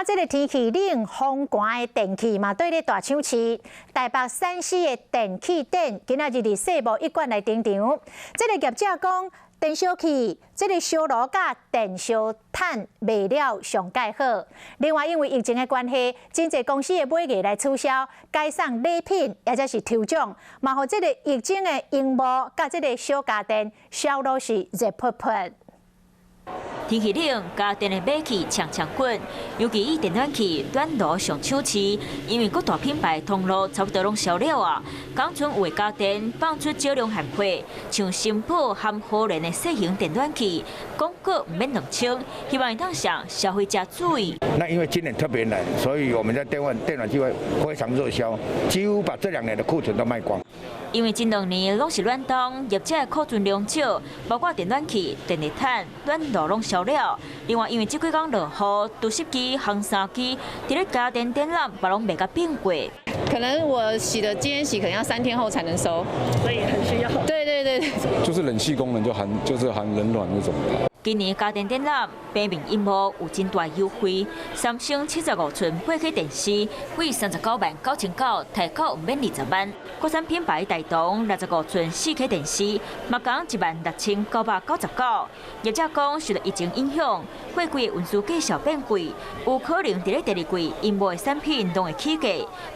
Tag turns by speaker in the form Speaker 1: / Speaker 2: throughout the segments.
Speaker 1: 这个天气冷、风寒的电器嘛，对咧大抢市。台北山西的电器店今仔日伫世贸一馆来登场。这个业者讲，电烧器、这个烧炉甲电烧炭卖了上介好。另外，因为疫情的关系，真侪公司的买艺来促销、改送礼品，或者是抽奖，嘛，互这个疫情的荧幕甲这个小家电销路是热扑扑。
Speaker 2: 天气冷，家电的买气呛呛滚，尤其以电暖气暖炉上抢市，因为各大品牌通路差不多拢销了啊。港村有的家电放出少量限货，像新普和豪联的小型电暖气，广告唔免2千，希望当上消费者注意。
Speaker 3: 那因为今年特别冷，所以我们在电暖气会非常热销，几乎把这2年的库存都卖光。
Speaker 2: 因为近2年拢是暖冬，业者的库存量少，包括电暖气、电热毯、暖炉拢销了。另外，因为这几天落雨，除湿机、烘衫机，伫咧家电展览，也拢卖甲变贵。
Speaker 4: 可能我洗的今天洗，可能要3天后才能收，
Speaker 5: 所以很需要。
Speaker 4: 对，
Speaker 6: 就是冷气功能就是含冷暖那种。
Speaker 2: 今年家电展览，平面荧幕有真大优惠，三星75寸 8K 电视为39.990提高免20万，国产品牌大同65寸 4K 电视嘛讲16999。业者讲受到疫情影响，货柜的运输继续变贵，有可能伫咧第2季荧幕的产品拢会起价，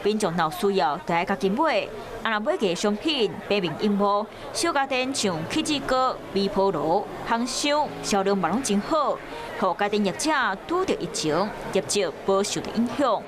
Speaker 2: 民众若有需要就爱家己买。若买个商品，平面荧幕、小家电像起子锅、微波炉、烘箱销量嘛拢真好，互家电业者拄着疫情，业绩无受到影响。